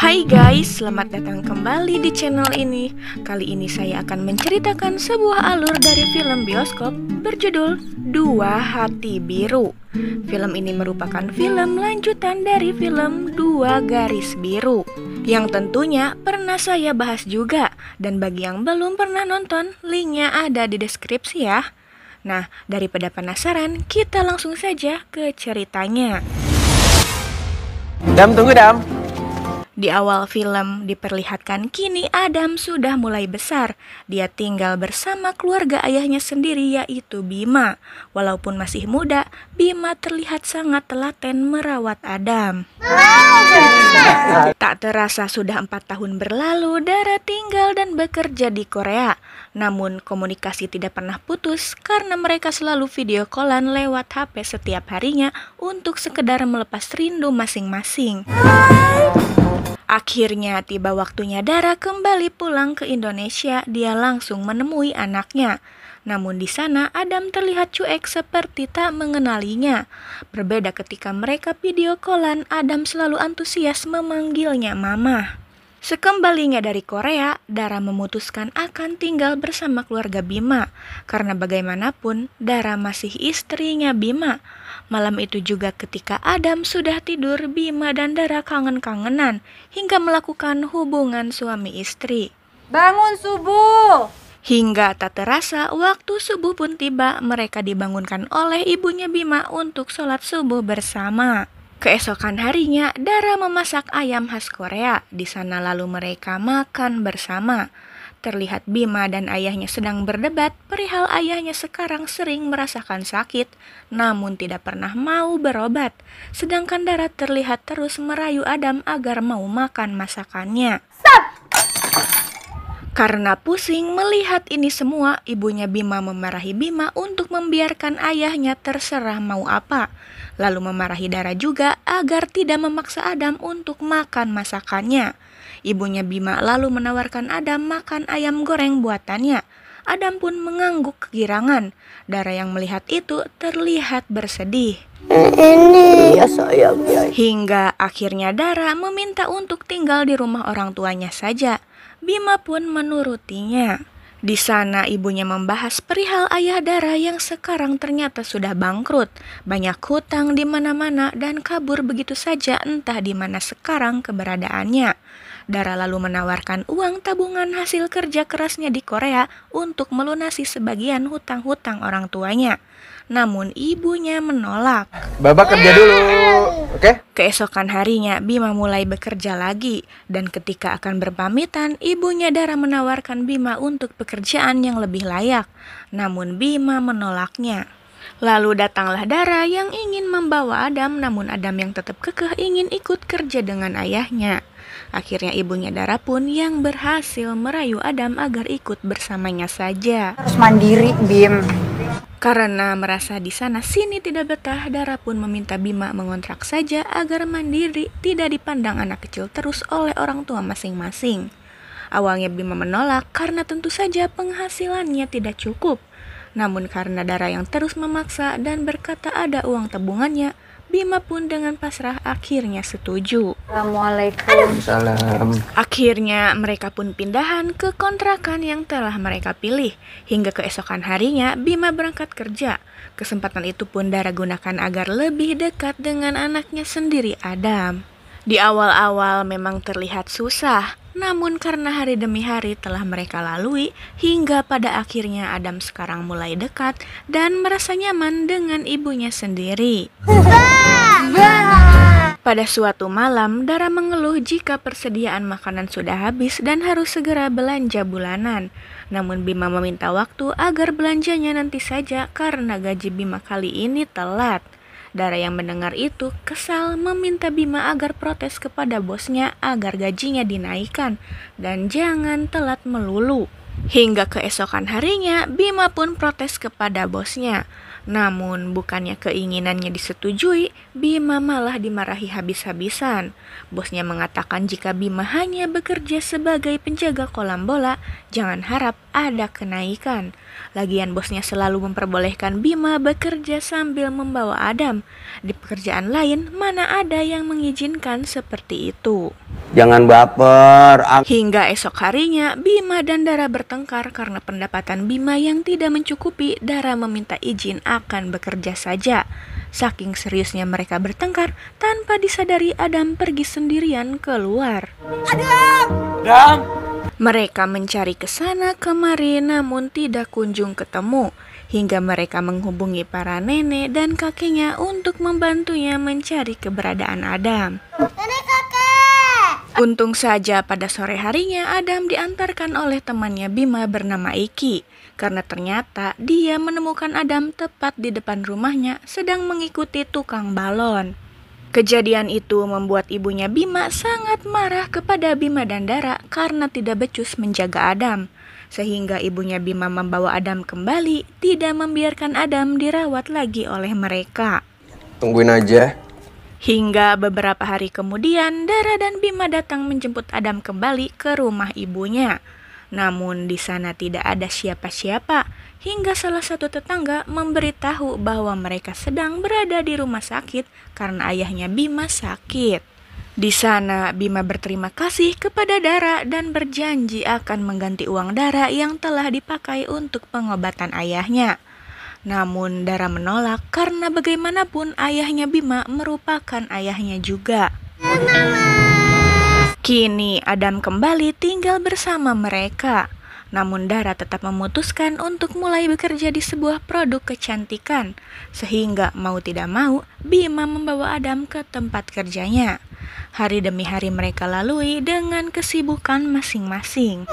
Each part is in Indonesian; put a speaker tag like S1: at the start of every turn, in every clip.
S1: Hai guys, selamat datang kembali di channel ini. Kali ini saya akan menceritakan sebuah alur dari film bioskop berjudul Dua Hati Biru. Film ini merupakan film lanjutan dari film Dua Garis Biru, yang tentunya pernah saya bahas juga. Dan bagi yang belum pernah nonton, linknya ada di deskripsi ya. Nah, daripada penasaran, kita langsung saja ke ceritanya.
S2: Dam, tunggu Dam.
S1: Di awal film diperlihatkan kini Adam sudah mulai besar. Dia tinggal bersama keluarga ayahnya sendiri yaitu Bima. Walaupun masih muda, Bima terlihat sangat telaten merawat Adam. Tak terasa sudah 4 tahun berlalu, Dara tinggal dan bekerja di Korea. Namun komunikasi tidak pernah putus karena mereka selalu video callan lewat HP setiap harinya untuk sekedar melepas rindu masing-masing. Akhirnya tiba waktunya Dara kembali pulang ke Indonesia. Dia langsung menemui anaknya. Namun di sana Adam terlihat cuek seperti tak mengenalinya. Berbeda ketika mereka video callan, Adam selalu antusias memanggilnya Mama. Sekembalinya dari Korea, Dara memutuskan akan tinggal bersama keluarga Bima. Karena bagaimanapun, Dara masih istrinya Bima. Malam itu juga ketika Adam sudah tidur, Bima dan Dara kangen-kangenan hingga melakukan hubungan suami istri.
S3: Bangun subuh!
S1: Hingga tak terasa waktu subuh pun tiba, mereka dibangunkan oleh ibunya Bima untuk sholat subuh bersama. Keesokan harinya, Dara memasak ayam khas Korea. Di sana lalu mereka makan bersama. Terlihat Bima dan ayahnya sedang berdebat perihal ayahnya sekarang sering merasakan sakit, namun tidak pernah mau berobat. Sedangkan Dara terlihat terus merayu Adam agar mau makan masakannya. Karena pusing melihat ini semua, ibunya Bima memarahi Bima untuk membiarkan ayahnya terserah mau apa. Lalu memarahi Dara juga agar tidak memaksa Adam untuk makan masakannya. Ibunya Bima lalu menawarkan Adam makan ayam goreng buatannya. Adam pun mengangguk kegirangan. Dara yang melihat itu terlihat bersedih.
S2: Ini ya sayang ya.
S1: Hingga akhirnya Dara meminta untuk tinggal di rumah orang tuanya saja. Bima pun menurutinya. Di sana ibunya membahas perihal ayah Dara yang sekarang ternyata sudah bangkrut. Banyak hutang di mana-mana dan kabur begitu saja entah di mana sekarang keberadaannya. Dara lalu menawarkan uang tabungan hasil kerja kerasnya di Korea untuk melunasi sebagian hutang-hutang orang tuanya. Namun ibunya menolak.
S2: Babak kerja dulu, oke?
S1: Keesokan harinya Bima mulai bekerja lagi. Dan ketika akan berpamitan, ibunya Dara menawarkan Bima untuk pekerjaan yang lebih layak. Namun Bima menolaknya. Lalu datanglah Dara yang ingin membawa Adam, namun Adam yang tetap kekeh ingin ikut kerja dengan ayahnya. Akhirnya ibunya Dara pun yang berhasil merayu Adam agar ikut bersamanya saja.
S3: Harus mandiri, Bim.
S1: Karena merasa di sana sini tidak betah, Dara pun meminta Bima mengontrak saja agar mandiri, tidak dipandang anak kecil terus oleh orang tua masing-masing. Awalnya Bima menolak karena tentu saja penghasilannya tidak cukup. Namun karena Dara yang terus memaksa dan berkata ada uang tabungannya, Bima pun dengan pasrah akhirnya setuju.
S3: Assalamualaikum.
S2: Salam.
S1: Akhirnya mereka pun pindahan ke kontrakan yang telah mereka pilih. Hingga keesokan harinya Bima berangkat kerja. Kesempatan itu pun Dara gunakan agar lebih dekat dengan anaknya sendiri Adam. Di awal-awal memang terlihat susah. Namun karena hari demi hari telah mereka lalui, hingga pada akhirnya Adam sekarang mulai dekat dan merasa nyaman dengan ibunya sendiri. Pada suatu malam, Dara mengeluh jika persediaan makanan sudah habis dan harus segera belanja bulanan. Namun Bima meminta waktu agar belanjanya nanti saja karena gaji Bima kali ini telat. Dara yang mendengar itu kesal meminta Bima agar protes kepada bosnya agar gajinya dinaikkan dan jangan telat melulu. Hingga keesokan harinya, Bima pun protes kepada bosnya. Namun bukannya keinginannya disetujui, Bima malah dimarahi habis-habisan. Bosnya mengatakan jika Bima hanya bekerja sebagai penjaga kolam bola, jangan harap ada kenaikan. Lagian bosnya selalu memperbolehkan Bima bekerja sambil membawa Adam. Di pekerjaan lain, mana ada yang mengizinkan seperti itu.
S2: Jangan baper.
S1: Hingga esok harinya, Bima dan Dara bertengkar karena pendapatan Bima yang tidak mencukupi. Dara meminta izin akan bekerja saja. Saking seriusnya mereka bertengkar, tanpa disadari Adam pergi sendirian keluar.
S2: Adam!
S1: Mereka mencari ke sana kemari namun tidak kunjung ketemu. Hingga mereka menghubungi para nenek dan kakeknya untuk membantunya mencari keberadaan Adam.
S4: Nenek kakek!
S1: Untung saja pada sore harinya Adam diantarkan oleh temannya Bima bernama Iki. Karena ternyata dia menemukan Adam tepat di depan rumahnya sedang mengikuti tukang balon. Kejadian itu membuat ibunya Bima sangat marah kepada Bima dan Dara karena tidak becus menjaga Adam. Sehingga ibunya Bima membawa Adam kembali, tidak membiarkan Adam dirawat lagi oleh mereka.
S2: Tungguin aja.
S1: Hingga beberapa hari kemudian, Dara dan Bima datang menjemput Adam kembali ke rumah ibunya. Namun di sana tidak ada siapa-siapa, hingga salah satu tetangga memberitahu bahwa mereka sedang berada di rumah sakit karena ayahnya Bima sakit. Di sana, Bima berterima kasih kepada Dara dan berjanji akan mengganti uang Dara yang telah dipakai untuk pengobatan ayahnya. Namun Dara menolak karena bagaimanapun ayahnya Bima merupakan ayahnya juga. Kini Adam kembali tinggal bersama mereka. Namun Dara tetap memutuskan untuk mulai bekerja di sebuah produk kecantikan. Sehingga mau tidak mau, Bima membawa Adam ke tempat kerjanya. Hari demi hari mereka lalui dengan kesibukan masing-masing.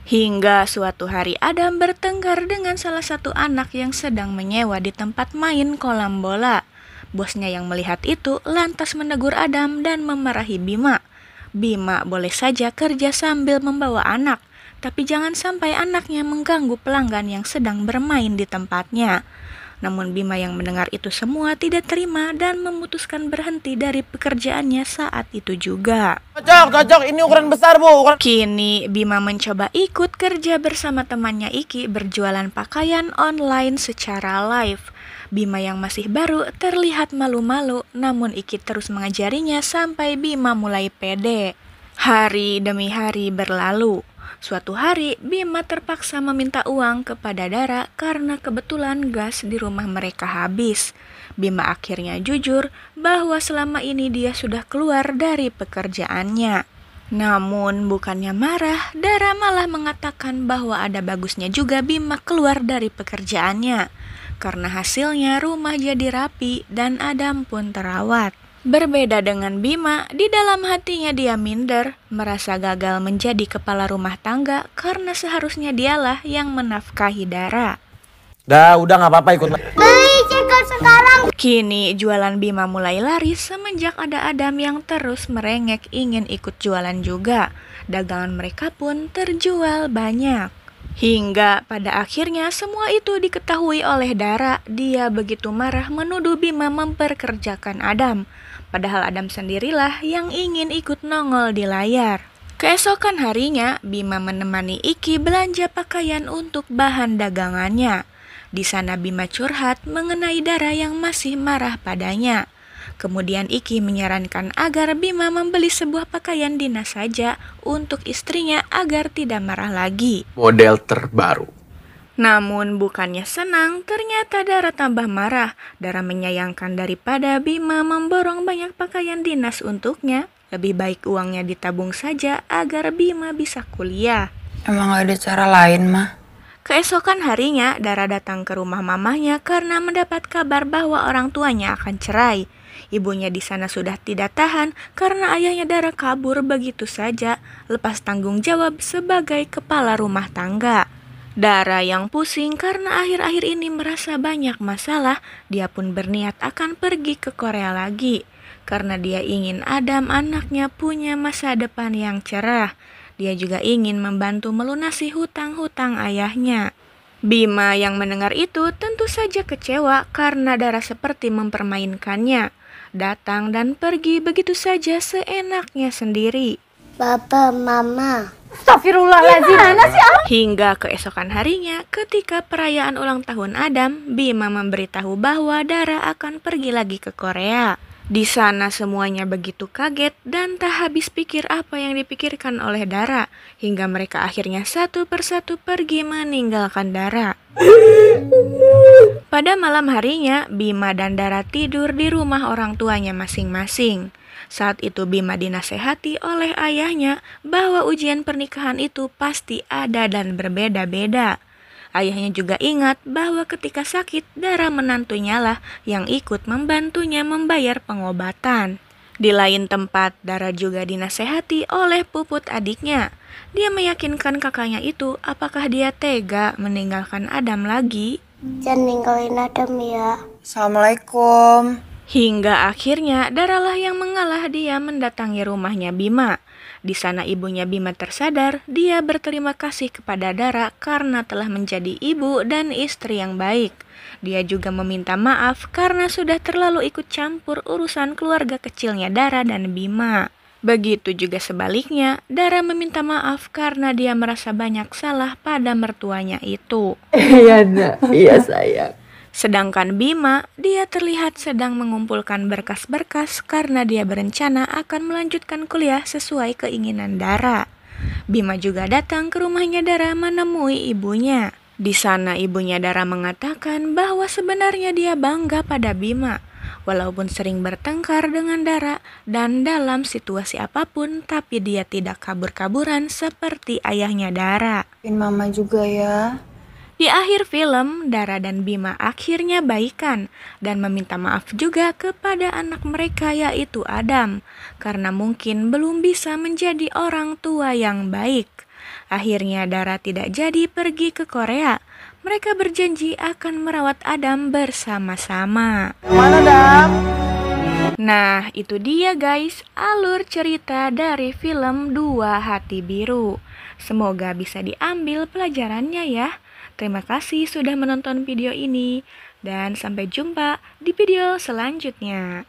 S1: Hingga suatu hari Adam bertengkar dengan salah satu anak yang sedang menyewa di tempat main kolam bola. Bosnya yang melihat itu lantas menegur Adam dan memarahi Bima. Bima boleh saja kerja sambil membawa anak, tapi jangan sampai anaknya mengganggu pelanggan yang sedang bermain di tempatnya. Namun Bima yang mendengar itu semua tidak terima dan memutuskan berhenti dari pekerjaannya saat itu juga.
S2: Cocok, ini ukuran besar, Bu.
S1: Kini Bima mencoba ikut kerja bersama temannya Iki berjualan pakaian online secara live. Bima yang masih baru terlihat malu-malu, namun Iki terus mengajarinya sampai Bima mulai pede. Hari demi hari berlalu. Suatu hari, Bima terpaksa meminta uang kepada Dara karena kebetulan gas di rumah mereka habis. Bima akhirnya jujur bahwa selama ini dia sudah keluar dari pekerjaannya. Namun bukannya marah, Dara malah mengatakan bahwa ada bagusnya juga Bima keluar dari pekerjaannya. Karena hasilnya rumah jadi rapi dan Adam pun terawat. Berbeda dengan Bima, di dalam hatinya dia minder, merasa gagal menjadi kepala rumah tangga karena seharusnya dialah yang menafkahi Dara.
S2: Udah nggak apa-apa ikut.
S4: Beli chicken sekarang.
S1: Kini jualan Bima mulai laris semenjak ada Adam yang terus merengek ingin ikut jualan juga. Dagangan mereka pun terjual banyak. Hingga pada akhirnya semua itu diketahui oleh Dara. Dia begitu marah menuduh Bima memperkerjakan Adam. Padahal Adam sendirilah yang ingin ikut nongol di layar. Keesokan harinya, Bima menemani Iki belanja pakaian untuk bahan dagangannya. Di sana Bima curhat mengenai Dara yang masih marah padanya. Kemudian Iki menyarankan agar Bima membeli sebuah pakaian dinas saja untuk istrinya agar tidak marah lagi.
S2: Model terbaru.
S1: Namun bukannya senang, ternyata Dara tambah marah. Dara menyayangkan daripada Bima memborong banyak pakaian dinas untuknya. Lebih baik uangnya ditabung saja agar Bima bisa kuliah.
S3: Emang gak ada cara lain, mah?
S1: Keesokan harinya, Dara datang ke rumah mamahnya karena mendapat kabar bahwa orang tuanya akan cerai. Ibunya di sana sudah tidak tahan karena ayahnya Dara kabur begitu saja, lepas tanggung jawab sebagai kepala rumah tangga. Dara yang pusing karena akhir-akhir ini merasa banyak masalah, dia pun berniat akan pergi ke Korea lagi. Karena dia ingin Adam anaknya punya masa depan yang cerah. Dia juga ingin membantu melunasi hutang-hutang ayahnya. Bima yang mendengar itu tentu saja kecewa karena Dara seperti mempermainkannya. Datang dan pergi begitu saja seenaknya sendiri.
S4: Papa, Mama.
S5: Astagfirullahaladzim.
S1: Hingga keesokan harinya ketika perayaan ulang tahun Adam, Bima memberitahu bahwa Dara akan pergi lagi ke Korea. Di sana semuanya begitu kaget dan tak habis pikir apa yang dipikirkan oleh Dara, hingga mereka akhirnya satu persatu pergi meninggalkan Dara. Pada malam harinya, Bima dan Dara tidur di rumah orang tuanya masing-masing. Saat itu Bima dinasehati oleh ayahnya bahwa ujian pernikahan itu pasti ada dan berbeda-beda. Ayahnya juga ingat bahwa ketika sakit, Dara menantunya lah yang ikut membantunya membayar pengobatan. Di lain tempat, Dara juga dinasehati oleh puput adiknya. Dia meyakinkan kakaknya itu apakah dia tega meninggalkan Adam lagi.
S4: Jangan ninggalin Adam ya.
S3: Assalamualaikum.
S1: Hingga akhirnya Dara lah yang mengalah, dia mendatangi rumahnya Bima. Di sana ibunya Bima tersadar, dia berterima kasih kepada Dara karena telah menjadi ibu dan istri yang baik. Dia juga meminta maaf karena sudah terlalu ikut campur urusan keluarga kecilnya Dara dan Bima. Begitu juga sebaliknya, Dara meminta maaf karena dia merasa banyak salah pada mertuanya itu.
S2: Iya, Nak. Iya, sayang.
S1: Sedangkan Bima, dia terlihat sedang mengumpulkan berkas-berkas karena dia berencana akan melanjutkan kuliah sesuai keinginan Dara. Bima juga datang ke rumahnya Dara menemui ibunya. Di sana ibunya Dara mengatakan bahwa sebenarnya dia bangga pada Bima. Walaupun sering bertengkar dengan Dara dan dalam situasi apapun, tapi dia tidak kabur-kaburan seperti ayahnya Dara.
S3: Maafin mama juga ya.
S1: Di akhir film, Dara dan Bima akhirnya baikan dan meminta maaf juga kepada anak mereka yaitu Adam, karena mungkin belum bisa menjadi orang tua yang baik. Akhirnya Dara tidak jadi pergi ke Korea. Mereka berjanji akan merawat Adam bersama-sama.
S2: Mana, Dam?
S1: Nah, itu dia guys, alur cerita dari film Dua Hati Biru. Semoga bisa diambil pelajarannya ya. Terima kasih sudah menonton video ini dan sampai jumpa di video selanjutnya.